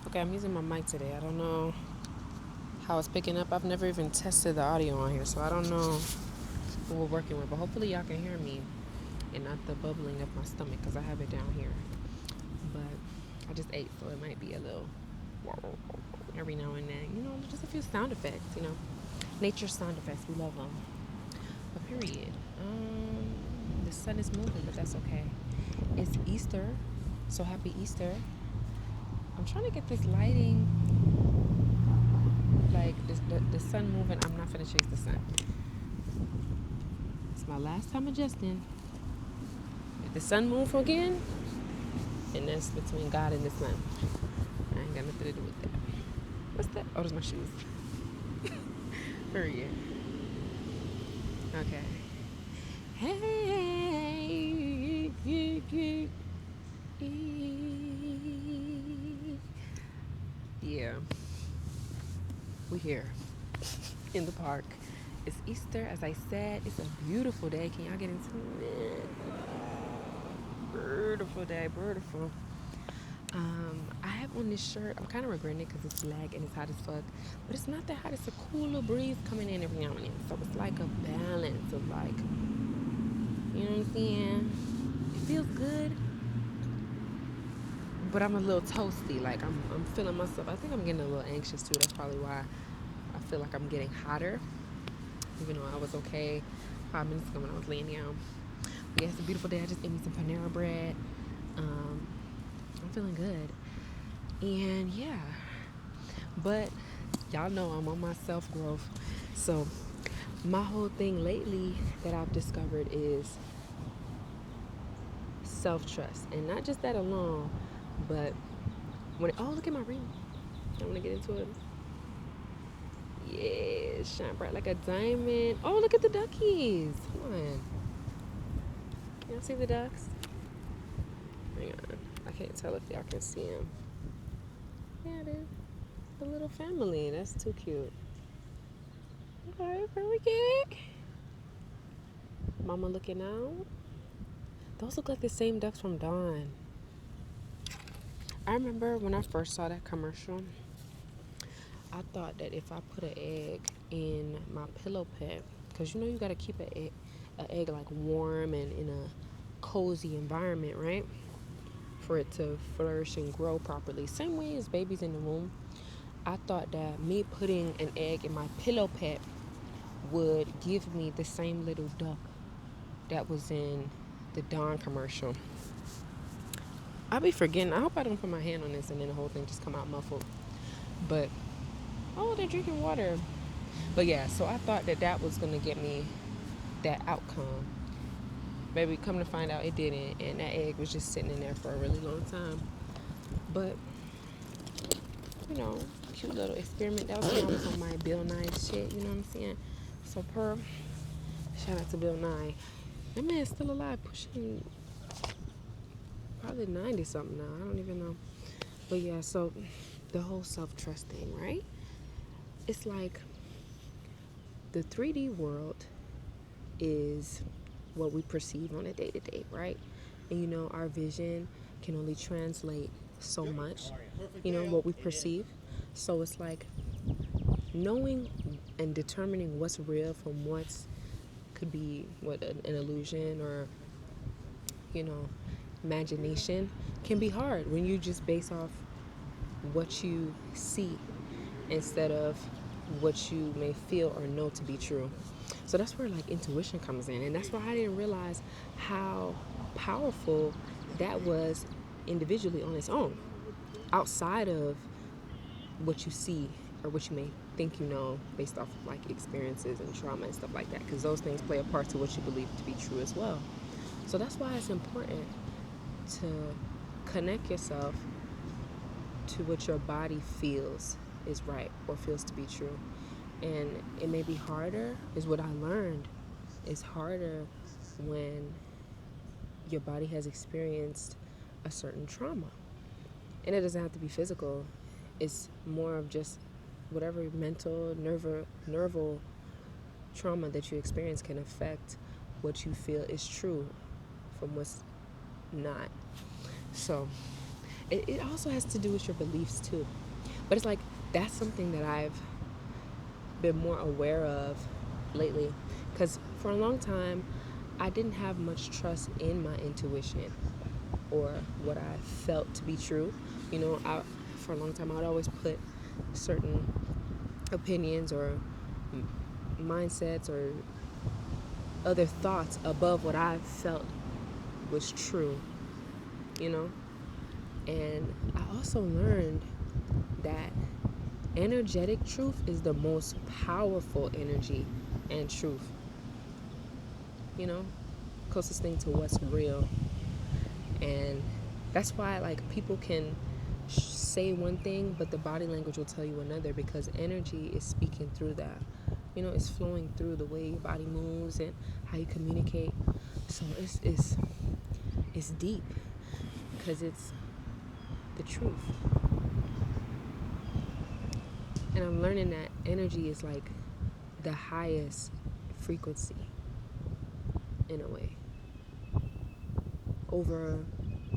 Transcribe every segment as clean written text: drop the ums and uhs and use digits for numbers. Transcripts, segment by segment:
Okay, I'm using my mic today. I don't know how it's picking up. I've never even tested the audio on here, so I don't know what we're working with. But hopefully y'all can hear me and not the bubbling of my stomach because I have it down here. But I just ate, so it might be a little every now and then. Just a few sound effects, Nature sound effects. We love them. But period. The sun is moving, but that's okay. It's Easter, so happy Easter. I'm trying to get this lighting, like the sun moving. I'm not gonna chase the sun. It's my last time adjusting. If the sun move again, and that's between God and the sun. I ain't got nothing to do with that. What's that? Oh, those my shoes. Period. Okay. Hey. Yeah. We here in the park. It's Easter, as I said. It's a beautiful day. Can y'all get into it? Beautiful day, beautiful. I have on this shirt. I'm kind of regretting it because it's black and it's hot as fuck. But it's not that hot. It's a cool little breeze coming in every now and then. So it's like a balance of like, you know what I'm saying? It feels good. But I'm a little toasty. Like I'm feeling myself. I think I'm getting a little anxious too. That's probably why I feel like I'm getting hotter. Even though I was okay 5 minutes ago when I was laying down. But yeah, it's a beautiful day. I just ate me some Panera bread. I'm feeling good. And yeah. But y'all know I'm on my self-growth. So my whole thing lately that I've discovered is self-trust. And not just that alone, but look at my ring. I want to get into it. Yeah, shine bright like a diamond. Oh, look at the duckies. Come on. Y'all see the ducks? Hang on. I can't tell if y'all can see them. Yeah, it is. The little family. That's too cute. Okay, very cute. Mama looking out. Those look like the same ducks from Dawn. I remember when I first saw that commercial, I thought that if I put an egg in my pillow pet, because you gotta keep an egg like warm and in a cozy environment, right? For it to flourish and grow properly. Same way as babies in the womb. I thought that me putting an egg in my pillow pet would give me the same little duck that was in the Dawn commercial. I'll be forgetting. I hope I don't put my hand on this and then the whole thing just come out muffled. But, oh, they're drinking water. But yeah, so I thought that was going to get me that outcome. Baby, come to find out it didn't. And that egg was just sitting in there for a really long time. But, cute little experiment. That was when I was on my Bill Nye shit, you know what I'm saying? So, shout out to Bill Nye. That man's still alive, pushing probably 90 something now. I don't even know. But yeah, so the whole self-trust thing, right? It's like the 3D world is what we perceive on a day-to-day, right? And our vision can only translate so much, what we perceive. So it's like knowing and determining what's real from what's could be an illusion or imagination can be hard when you just base off what you see instead of what you may feel or know to be true. So that's where like intuition comes in, and that's why I didn't realize how powerful that was individually on its own, outside of what you see or what you may think based off of like experiences and trauma and stuff like that, because those things play a part to what you believe to be true as well. So that's why it's important to connect yourself to what your body feels is right or feels to be true. And it may be harder, is what I learned. It's harder when your body has experienced a certain trauma. And it doesn't have to be physical. It's more of just whatever mental, nerval trauma that you experience can affect what you feel is true from what's not. So It also has to do with your beliefs too. But it's like that's something that I've been more aware of lately, because for a long time I didn't have much trust in my intuition or what I felt to be true. For a long time I would always put certain opinions or mindsets or other thoughts above what I felt was true, you know? And I also learned that energetic truth is the most powerful energy and truth, you know? Closest thing to what's real. And that's why, like, people can say one thing, but the body language will tell you another, because energy is speaking through that. It's flowing through the way your body moves and how you communicate. So it's deep, because it's the truth. And I'm learning that energy is like the highest frequency in a way over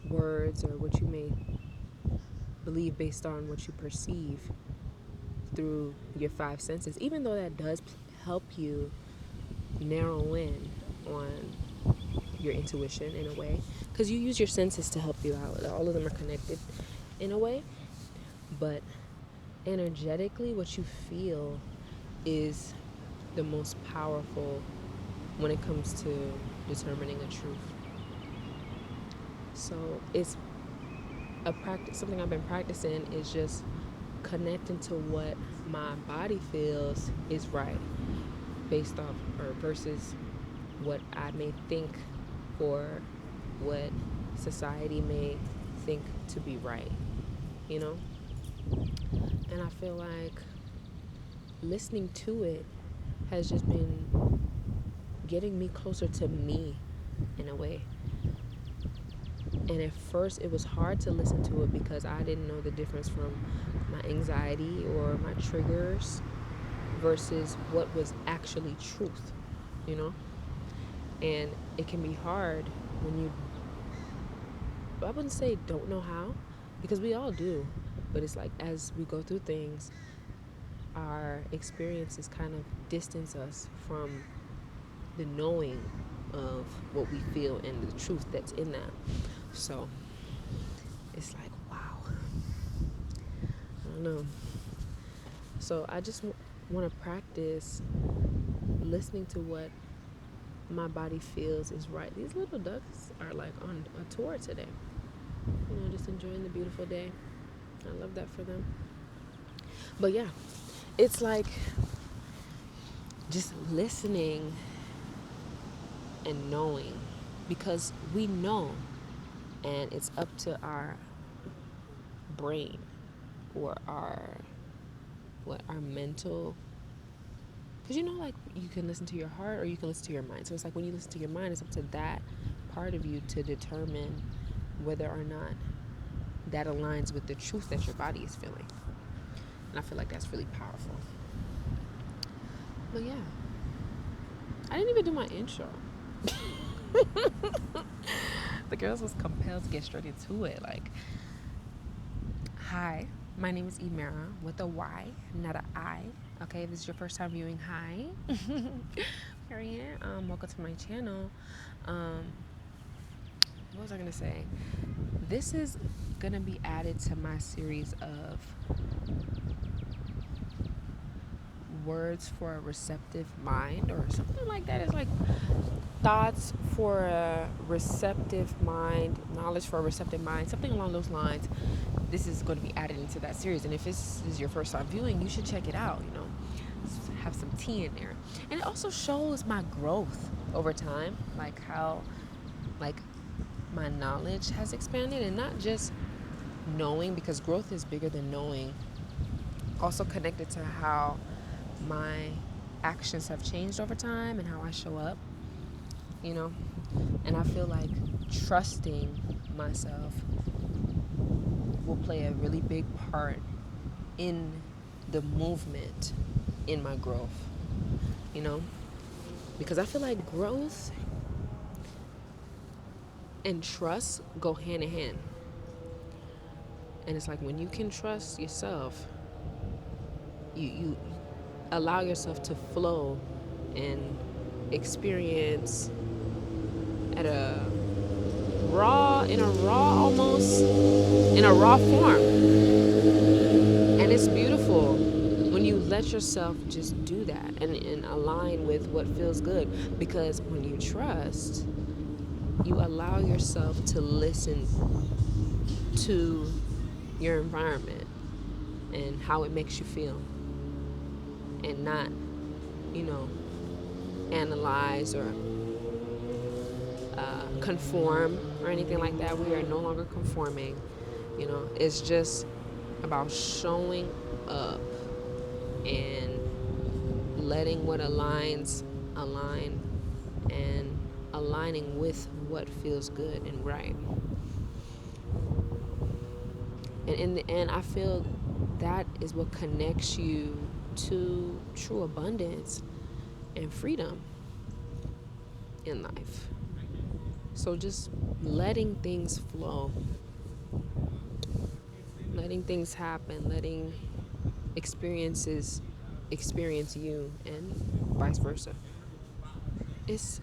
words or what you may believe based on what you perceive through your five senses, even though that does help you narrow in on your intuition in a way, because you use your senses to help you out. All of them are connected in a way, but energetically what you feel is the most powerful when it comes to determining a truth. So it's a practice. Something I've been practicing is just connecting to what my body feels is right, based off or versus what I may think or what society may think to be right, And I feel like listening to it has just been getting me closer to me in a way. And at first it was hard to listen to it because I didn't know the difference from my anxiety or my triggers versus what was actually truth, And it can be hard when you, I wouldn't say don't know how, because we all do, but it's like as we go through things, our experiences kind of distance us from the knowing of what we feel and the truth that's in that. So it's like, wow, I don't know. So I just want to practice listening to what my body feels is right. These little ducks are like on a tour today, just enjoying the beautiful day. I love that for them. But yeah, it's like just listening and knowing, because we know, and it's up to our brain or our mental, because like you can listen to your heart or you can listen to your mind. So it's like when you listen to your mind, it's up to that part of you to determine whether or not that aligns with the truth that your body is feeling. And I feel like that's really powerful. But yeah, I didn't even do my intro. The girls was compelled to get straight into it. Like, hi, my name is Emera with a Y, not an I. Okay, if this is your first time viewing, hi. Here I am. Welcome to my channel. What was I gonna say? This is gonna be added to my series of words for a receptive mind, or something like that. It's like thoughts for a receptive mind, knowledge for a receptive mind, something along those lines. This is going to be added into that series, and if this is your first time viewing, you should check it out. Have some tea in there. And it also shows my growth over time, like how my knowledge has expanded, and not just knowing, because growth is bigger than knowing. Also connected to how my actions have changed over time and how I show up, and I feel like trusting myself will play a really big part in the movement in my growth, because I feel like growth and trust go hand in hand. And it's like when you can trust yourself, you allow yourself to flow and experience at a almost in a raw form. And it's beautiful when you let yourself just do that and align with what feels good. Because when you trust, you allow yourself to listen to your environment and how it makes you feel, and not, you know, analyze or conform or anything like that. We are no longer conforming. It's just about showing up and letting what aligns align, and aligning with what feels good and right. And in the end, I feel that is what connects you to true abundance and freedom in life. So just letting things flow, letting things happen, letting experiences experience you, and vice versa. It's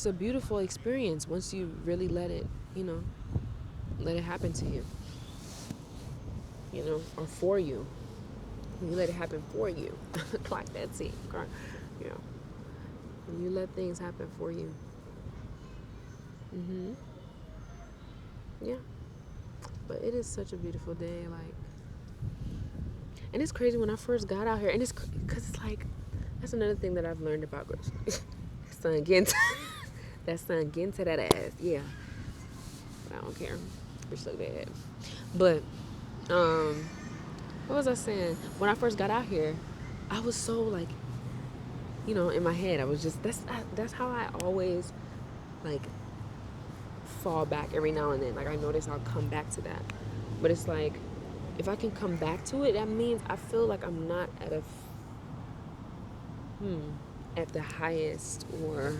a beautiful experience once you really let it, let it happen to you, or for you. You let it happen for you. Like that scene, you know, when you let things happen for you. Yeah. But it is such a beautiful day, like, and it's crazy when I first got out here, and it's because it's like, that's another thing that I've learned about girls. Son getting that son getting to that ass, yeah. But I don't care. Bitch look bad. But what was I saying? When I first got out here, I was so like, in my head, I was just that's how I always like fall back every now and then. Like, I notice I'll come back to that, but it's like, if I can come back to it, that means I feel like I'm not at the highest or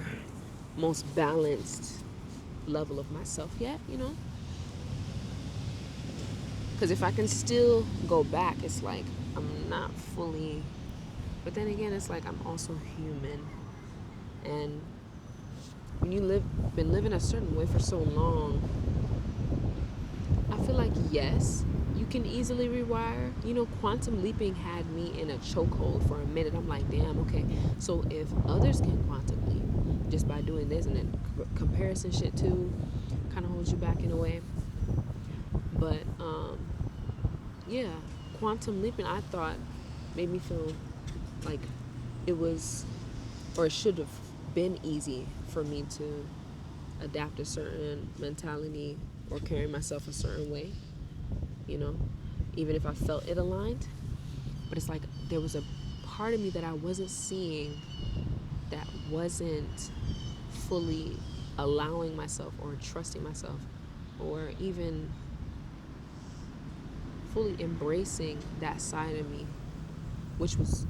most balanced level of myself yet, because if I can still go back, it's like I'm not fully, but then again, it's like I'm also human. And when been living a certain way for so long, I feel like, yes, you can easily rewire. Quantum leaping had me in a chokehold for a minute. I'm like, damn, okay, so if others can quantum leap just by doing this, and then comparison shit too kind of holds you back in a way. But yeah, quantum leaping, I thought, made me feel like it was, or it should have been easy for me to adapt a certain mentality or carry myself a certain way, even if I felt it aligned. But it's like there was a part of me that I wasn't seeing, that wasn't fully allowing myself or trusting myself, or even fully embracing that side of me, which was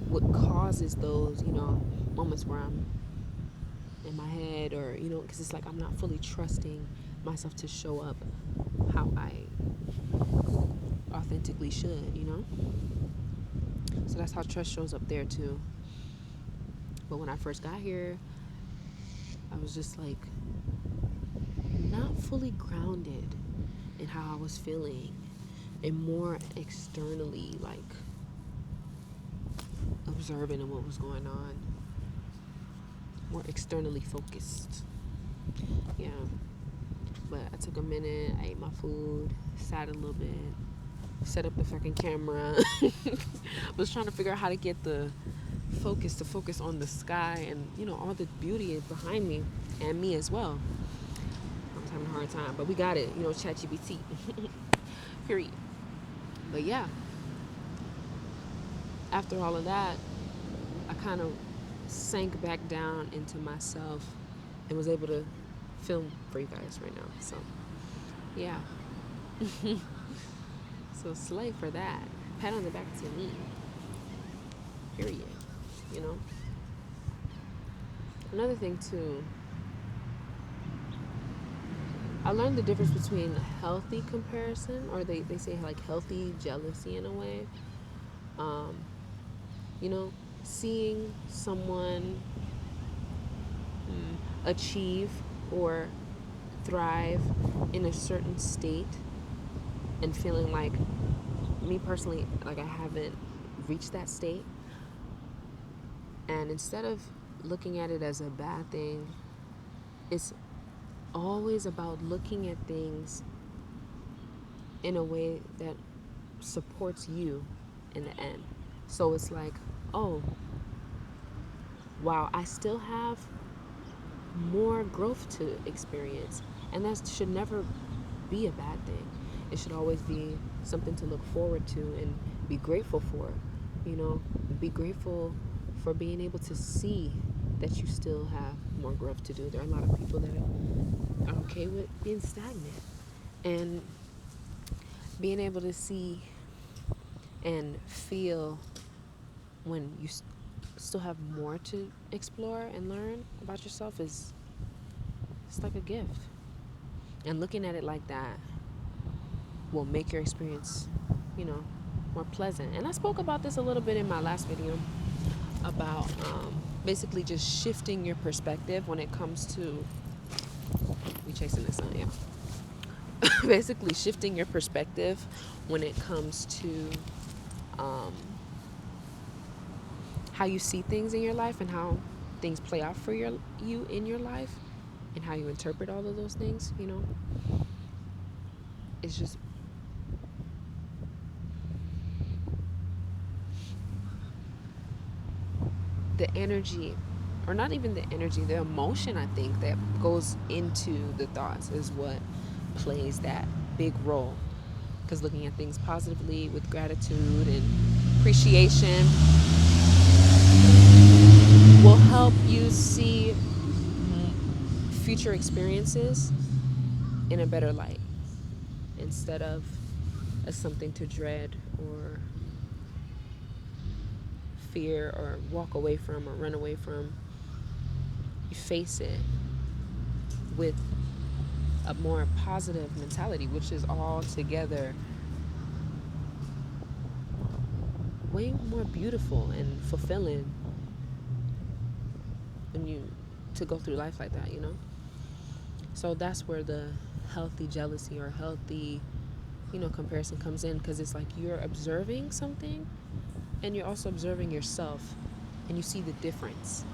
what causes those, moments where I'm in my head, or, because it's like I'm not fully trusting myself to show up how I authentically should, So that's how trust shows up there too. But when I first got here, I was just like not fully grounded in how I was feeling, and more externally, like observing of what was going on, more externally focused. Yeah. But I took a minute, I ate my food, sat a little bit, set up the fucking camera. Was trying to figure out how to get the focus on the sky and, all the beauty behind me and me as well. I was having a hard time, but we got it, ChatGPT. Period. But yeah, after all of that, I kind of sank back down into myself and was able to film for you guys right now. So yeah. So slay for that. Pat on the back to me. Period. Another thing too, I learned the difference between healthy comparison, or they say like healthy jealousy in a way. Um, you know, seeing someone achieve or thrive in a certain state and feeling like, me personally, like I haven't reached that state. And instead of looking at it as a bad thing, it's always about looking at things in a way that supports you in the end. So it's like, oh, wow, I still have more growth to experience. And that should never be a bad thing. It should always be something to look forward to and be grateful for. You know, be grateful for being able to see that you still have more growth to do. There are a lot of people that are okay with being stagnant. And being able to see and feel when you still have more to explore and learn about yourself is, it's like a gift. And looking at it like that will make your experience, you know, more pleasant. And I spoke about this a little bit in my last video about basically just shifting your perspective when it comes to, we chasing the sun, yeah. Basically shifting your perspective when it comes to how you see things in your life and how things play out for you in your life and how you interpret all of those things, you know. It's just the energy, or not even the energy, the emotion, I think, that goes into the thoughts is what plays that big role. Because looking at things positively with gratitude and appreciation will help you see future experiences in a better light instead of as something to dread or fear or walk away from or run away from. You face it with a more positive mentality, which is altogether way more beautiful and fulfilling when you to go through life like that, you know. So that's where the healthy jealousy or healthy, you know, comparison comes in, because it's like you're observing something and you're also observing yourself and you see the difference.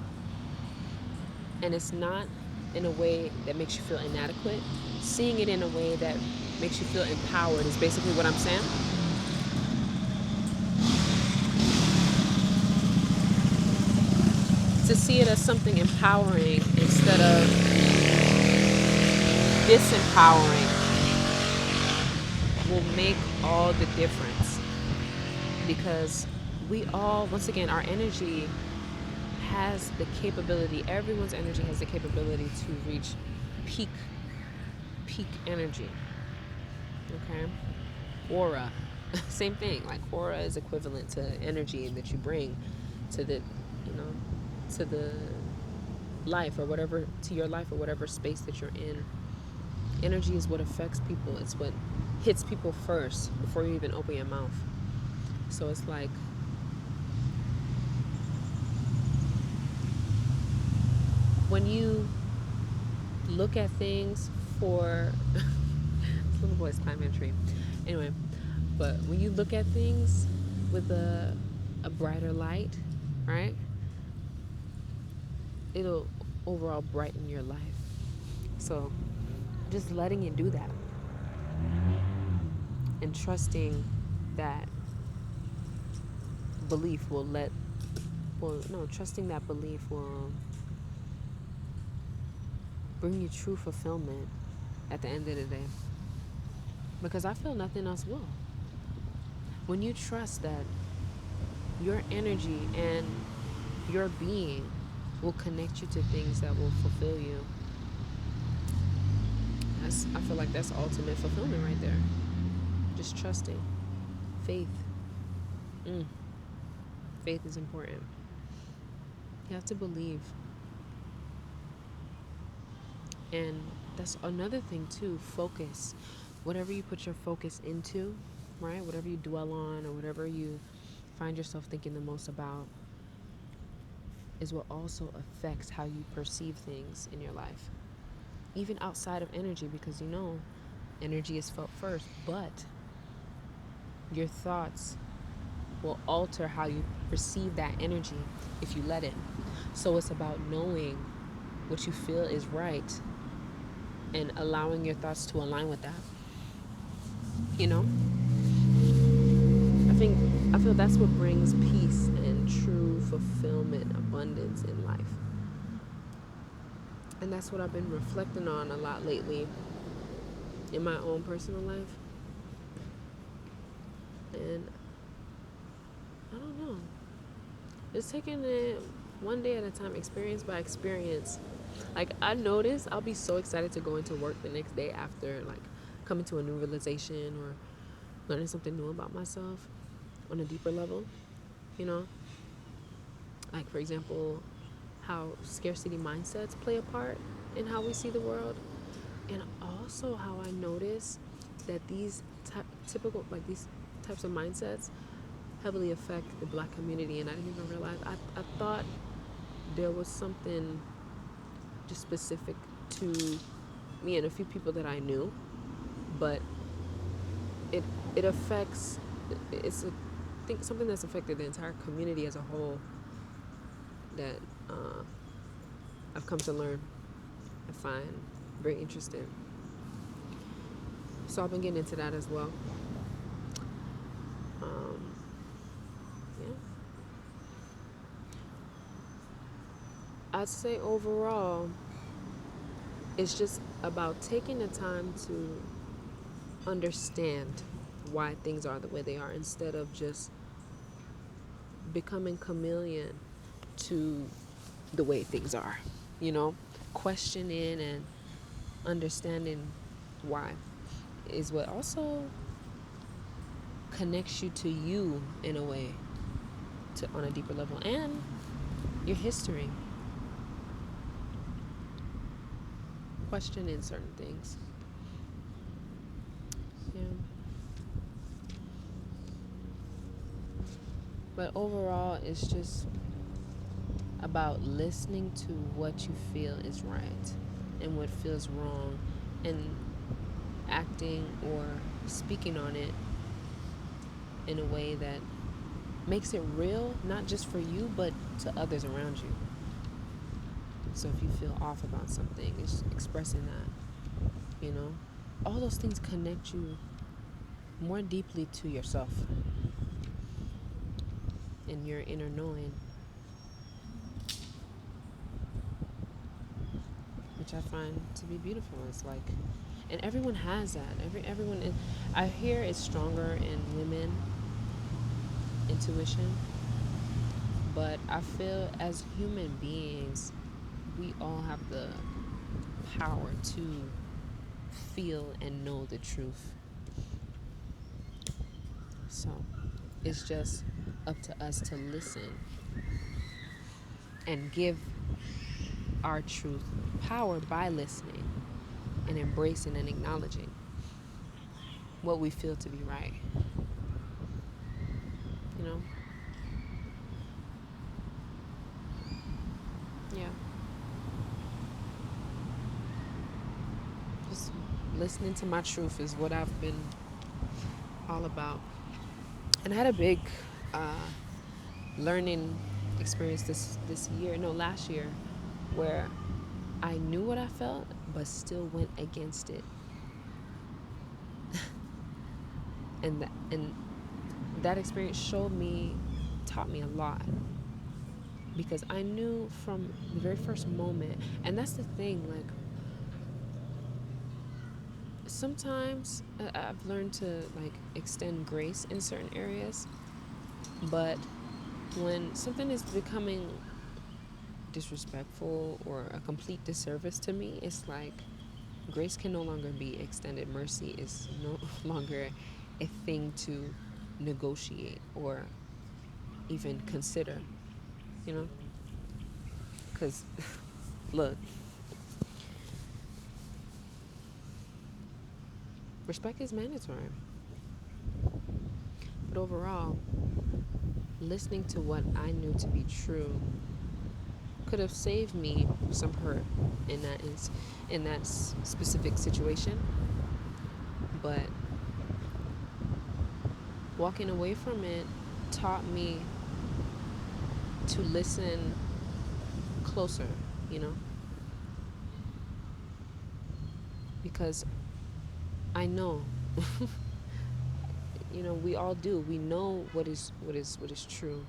And it's not in a way that makes you feel inadequate. Seeing it in a way that makes you feel empowered is basically what I'm saying. To see it as something empowering instead of disempowering will make all the difference. Because we all, once again, our energy has the capability, everyone's energy has the capability to reach peak energy. Okay? Aura. Same thing. Like aura is equivalent to energy that you bring to the, you know, to the life or whatever, to your life or whatever space that you're in. Energy is what affects people. It's what hits people first before you even open your mouth. So it's like, when you look at things for this little boy's climbing a tree. Anyway, but when you look at things with a brighter light, right? It'll overall brighten your life. So just letting it do that and trusting that belief will trusting that belief will bring you true fulfillment at the end of the day. Because I feel nothing else will. When you trust that your energy and your being will connect you to things that will fulfill you, I feel like that's ultimate fulfillment right there. Just trusting. Faith. Faith is important. You have to believe. And that's another thing too. Focus. Whatever you put your focus into, right? Whatever you dwell on or whatever you find yourself thinking the most about is what also affects how you perceive things in your life. Even outside of energy, because energy is felt first, but your thoughts will alter how you perceive that energy if you let it. So it's about knowing what you feel is right and allowing your thoughts to align with that. You know? I think I feel that's what brings peace and true fulfillment, abundance in life. And that's what I've been reflecting on a lot lately in my own personal life. And I don't know. Just taking it one day at a time, experience by experience. Like, I notice I'll be so excited to go into work the next day after, like, coming to a new realization or learning something new about myself on a deeper level, you know? Like, for example, how scarcity mindsets play a part in how we see the world. And also how I notice that these these types of mindsets heavily affect the Black community, and I didn't even realize. I thought there was something just specific to me and a few people that I knew, but it affects. It's I think something that's affected the entire community as a whole that I've come to learn and find very interesting. So I've been getting into that as well. Yeah. I'd say overall, it's just about taking the time to understand why things are the way they are instead of just becoming chameleon to the way things are, questioning and understanding why is what also connects you to you in a way, to on a deeper level, and your history, questioning certain things. Yeah. But overall, it's just about listening to what you feel is right and what feels wrong, and acting or speaking on it in a way that makes it real, not just for you, but to others around you. So if you feel off about something, it's expressing that. All those things connect you more deeply to yourself and your inner knowing, which I find to be beautiful. It's like, and everyone has that. Everyone, I hear it's stronger in women, intuition, but I feel as human beings, we all have the power to feel and know the truth. So it's just up to us to listen and give our truth power by listening and embracing and acknowledging what we feel to be right. You know? Yeah. Just listening to my truth is what I've been all about. And I had a big learning experience last year, where I knew what I felt, but still went against it. and that experience taught me a lot, because I knew from the very first moment. And that's the thing, like, sometimes I've learned to, like, extend grace in certain areas, but when something is becoming disrespectful or a complete disservice to me, it's like grace can no longer be extended. Mercy is no longer a thing to negotiate or even consider, because look, respect is mandatory. But overall, listening to what I knew to be true could have saved me some hurt in that specific situation. But walking away from it taught me to listen closer, you know, because I know, you know, we all do. We know what is true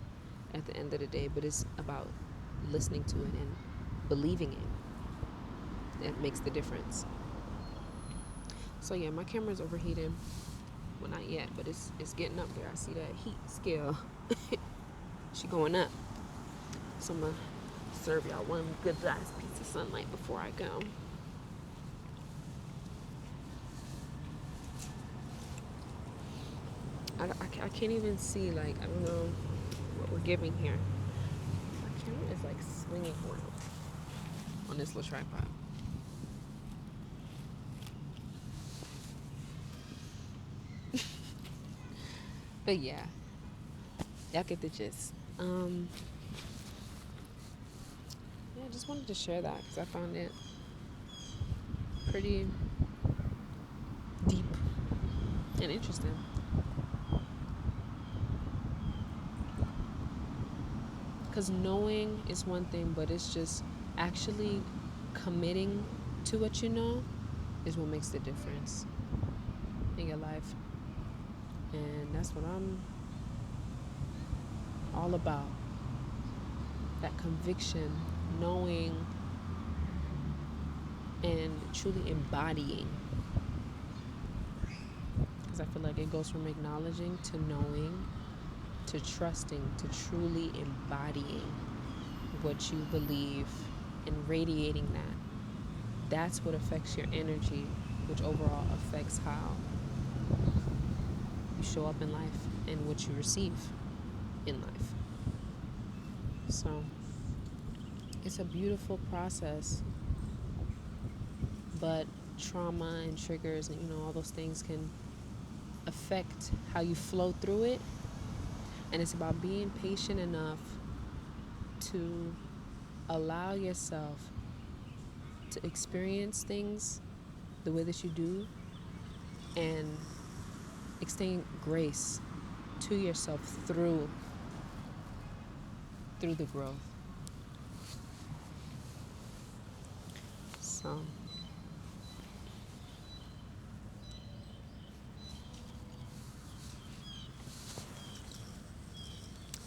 at the end of the day, but it's about listening to it and believing it. That makes the difference. So yeah, my camera's overheating. Well, not yet, but it's getting up there. I see that heat scale. She going up. So I'm gonna serve y'all one good last piece of sunlight before I go. I can't even see, like, I don't know what we're giving here. My camera is like swinging around on this little tripod. But yeah, y'all get the gist. Yeah, I just wanted to share that because I found it pretty deep and interesting. Because knowing is one thing, but it's just actually committing to what you know is what makes the difference in your life. And that's what I'm all about. That conviction, knowing, and truly embodying. Because I feel like it goes from acknowledging to knowing to trusting to truly embodying what you believe and radiating that. That's what affects your energy, which overall affects how you show up in life and what you receive in life. So it's a beautiful process, but trauma and triggers and all those things can affect how you flow through it. And it's about being patient enough to allow yourself to experience things the way that you do and extend grace to yourself through the growth.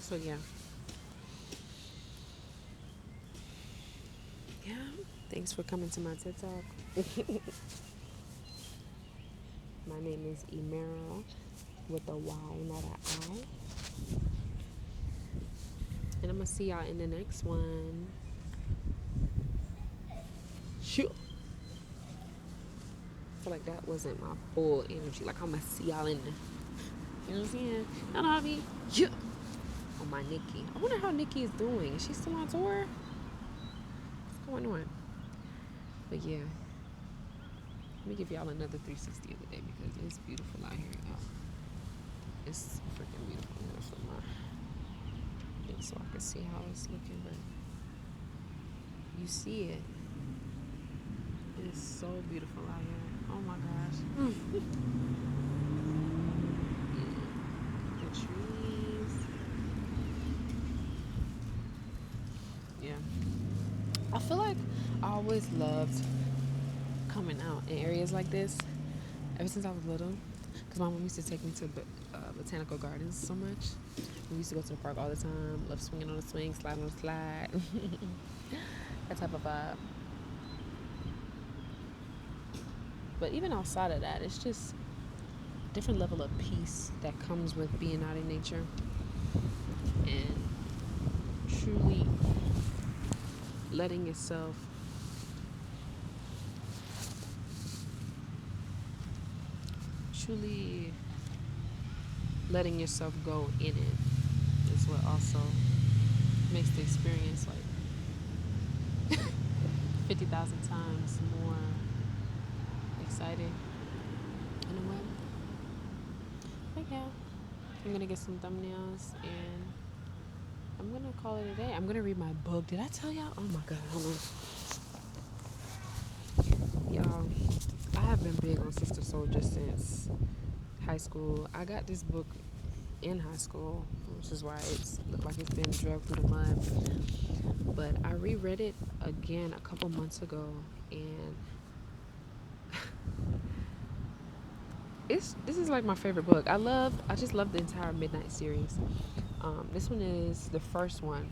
So yeah. Thanks for coming to my TED Talk. My name is Emera with a Y, not an I. And I'm going to see y'all in the next one. Sure. I feel like that wasn't my full energy. Like, I'm going to see y'all in the... You know what I'm saying? Y'all know what I mean? Yeah. On my Nikki. I wonder how Nikki is doing. Is she still on tour? What's going on? But yeah. Let me give y'all another 360 of the day because it's beautiful out here, y'all. It's freaking beautiful. I'm gonna flip my thing so I can see how it's looking, but you see it. It's so beautiful out here. Oh my gosh. The trees. Yeah. I feel like I always loved coming out in areas like this ever since I was little, because my mom used to take me to botanical gardens so much. We used to go to the park all the time, love swinging on the swing, sliding on the slide. That type of vibe. But even outside of that, it's just a different level of peace that comes with being out in nature and truly letting yourself go in it is what also makes the experience like 50,000 times more exciting You know what? But yeah, I'm gonna get some thumbnails and I'm gonna call it a day. I'm gonna read my book. Did I tell y'all? Oh my god, hold on. Y'all, I have been big on Sister Soldier since high school. I got this book in high school, which is why it's looked like it's been dragged through the mud. But I reread it again a couple months ago, and this is like my favorite book. I just love the entire Midnight series. This one is the first one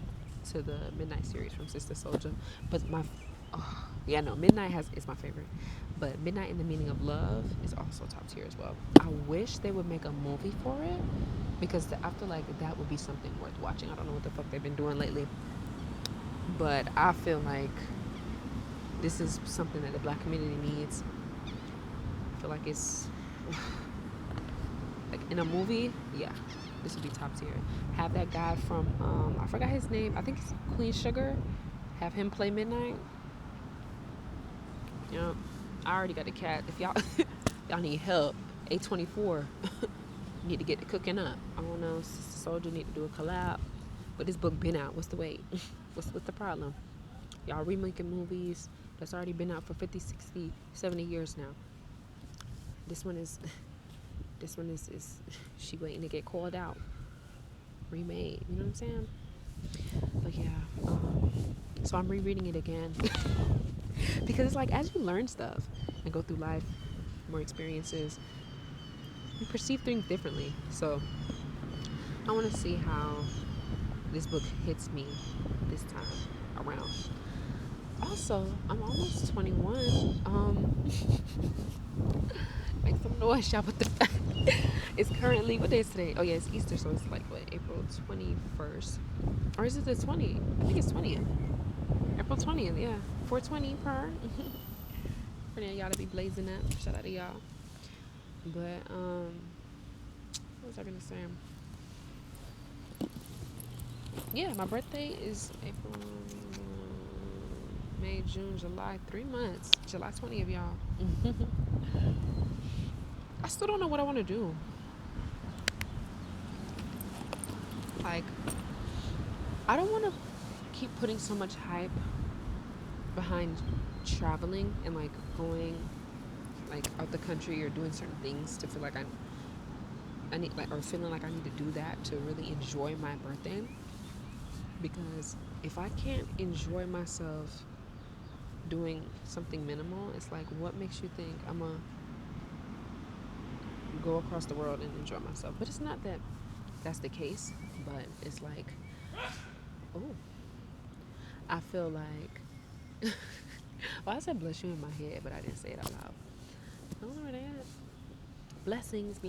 to the Midnight series from Sister Soldier, but yeah, no, Midnight is my favorite, but Midnight in the Meaning of Love is also top tier as well. I wish they would make a movie for it because I feel like that would be something worth watching. I don't know what the fuck they've been doing lately, but I feel like this is something that the Black community needs. I feel like it's like in a movie, yeah, this would be top tier. Have that guy from I forgot his name. I think it's Queen Sugar. Have him play Midnight. You know, I already got the cat. If y'all y'all need help, A24 need to get the cooking up. I don't know. Sister Soldier need to do a collab. But this book been out. What's the wait? What's the problem? Y'all remaking movies that's already been out for 50, 60, 70 years now. This one is she waiting to get called out, remade. You know what I'm saying? But yeah, so I'm rereading it again because it's like as you learn stuff and go through life, more experiences, you perceive things differently. So I want to see how this book hits me this time around. Also, I'm almost 21. Make some noise, y'all. What the it's currently, what day is today? Oh yeah, it's Easter, so it's like what, April 21st, or is it the 20th? I think it's 20th. April 20th, yeah. 420 per. For y'all to be blazing up. Shout out to y'all. But what was I gonna say? Yeah, my birthday is April, May, June, July, 3 months. July 20th, y'all. I still don't know what I want to do. Like, I don't want to keep putting so much hype behind traveling and like going like out the country or doing certain things to feel like I need, like, or feeling like I need to do that to really enjoy my birthday. Because if I can't enjoy myself doing something minimal, it's like, what makes you think I'm gonna go across the world and enjoy myself? But it's not that that's the case, but it's like, oh, I feel like well, I said bless you in my head, but I didn't say it out loud. I don't know where they at. Blessings.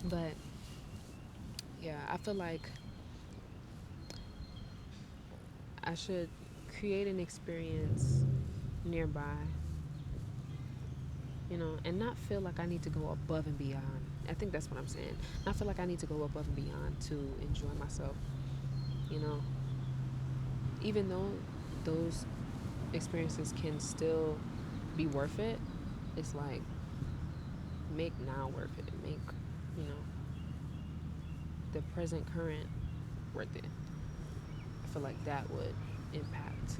But yeah, I feel like I should create an experience nearby, you know, and not feel like I need to go above and beyond. I think that's what I'm saying. Not feel like I need to go above and beyond to enjoy myself, you know. Even though those experiences can still be worth it, it's like, make now worth it. Make, you know, the present current worth it. I feel like that would impact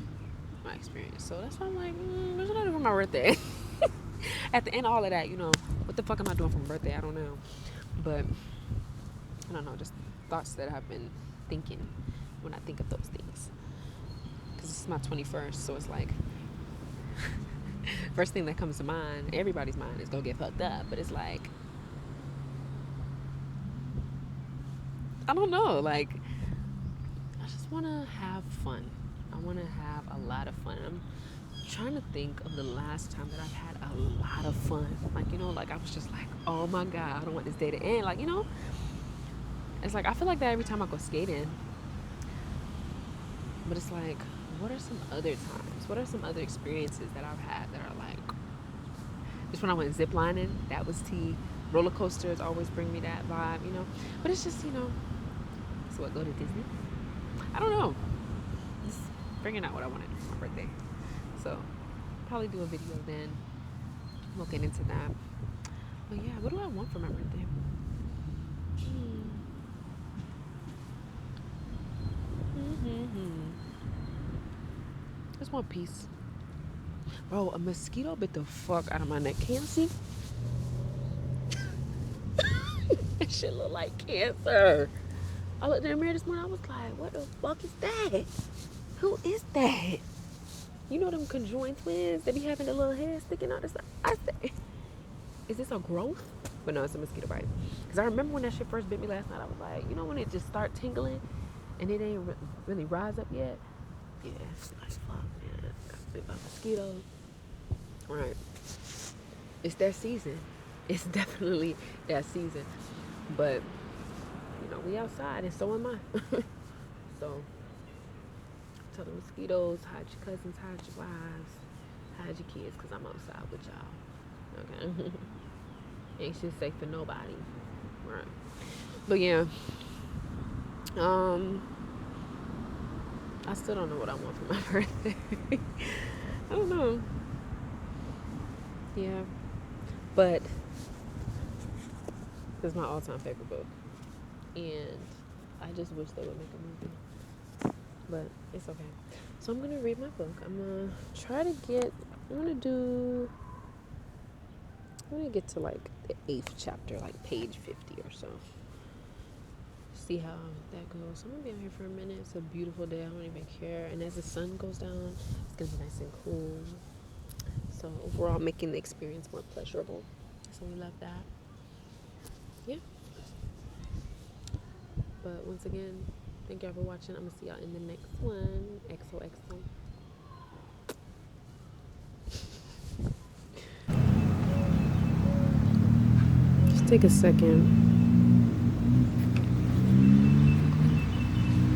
my experience. So that's why I'm like, what should I do for my birthday? At the end of all of that, you know, what the fuck am I doing for my birthday? I don't know. But I don't know, just thoughts that I've been thinking when I think of those things. Because this is my 21st, so it's like, first thing that comes to mind, everybody's mind, is go get fucked up. But it's like, I don't know, like, I just want to have fun. I want to have a lot of fun. I'm trying to think of the last time that I've had a lot of fun. Like, you know, like I was just like, oh my God, I don't want this day to end. Like, you know, it's like, I feel like that every time I go skating. But it's like, what are some other times? What are some other experiences that I've had that are like, just when I went ziplining, that was tea. Roller coasters always bring me that vibe, you know. But it's just, you know, so what, go to Disney? I don't know. Just figuring out what I want to do for my birthday. So probably do a video then. We'll get into that. But yeah, what do I want for my birthday? Just want peace. Bro, a mosquito bit the fuck out of my neck. Can you see? That shit look like cancer. I looked in the mirror this morning. I was like, what the fuck is that? Who is that? You know them conjoined twins? They be having the little hair sticking out the side. I said, is this a growth? But no, it's a mosquito bite. Because I remember when that shit first bit me last night, I was like, you know when it just start tingling and it ain't really rise up yet? Yeah, it's like, fuck, man. Got bit by mosquitoes. Right. It's that season. It's definitely that season. But, you know, we outside and so am I. So, tell the mosquitoes, hide your cousins, hide your wives, hide your kids, because I'm outside with y'all. Okay? Ain't shit safe for nobody. Right. But yeah. I still don't know what I want for my birthday. I don't know. Yeah. But this is my all-time favorite book. And I just wish they would make a movie. But it's okay. So I'm going to read my book. I'm going to try to get, I'm going to get to like the 8th chapter, like page 50 or so. See how that goes. So I'm going to be out here for a minute. It's a beautiful day. I don't even care. And as the sun goes down, it's going to be nice and cool. So overall, making the experience more pleasurable. So we love that. Yeah. But once again, thank y'all for watching. I'm going to see y'all in the next one. XOXO. Just take a second.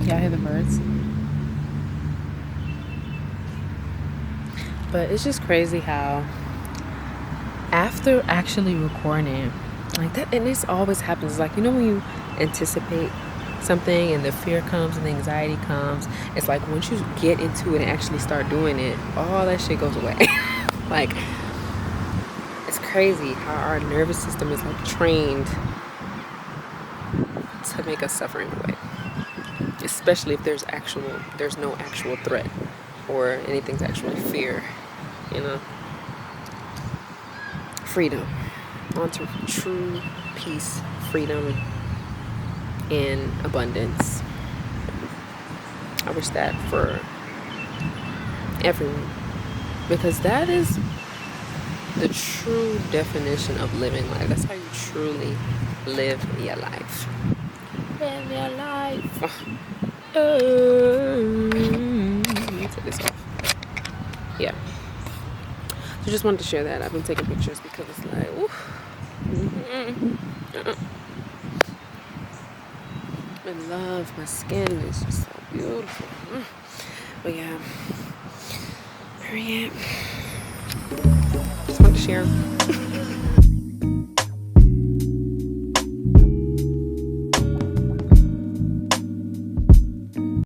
Y'all hear the birds? But it's just crazy how after actually recording, like that, and this always happens, like, you know, when you anticipate something and the fear comes and the anxiety comes, it's like once you get into it and actually start doing it, all that shit goes away. Like, it's crazy how our nervous system is like trained to make us suffer anyway, especially if there's no actual threat or anything's actually fear, you know. Freedom, onto true peace, freedom, and abundance. I wish that for everyone, because that is the true definition of living life. That's how you truly live your life. Live your life. Let me take this off. Yeah. So just wanted to share that. I've been taking pictures because it's like, oof. I love my skin. It's just so beautiful. But yeah. Period. Just wanted to share.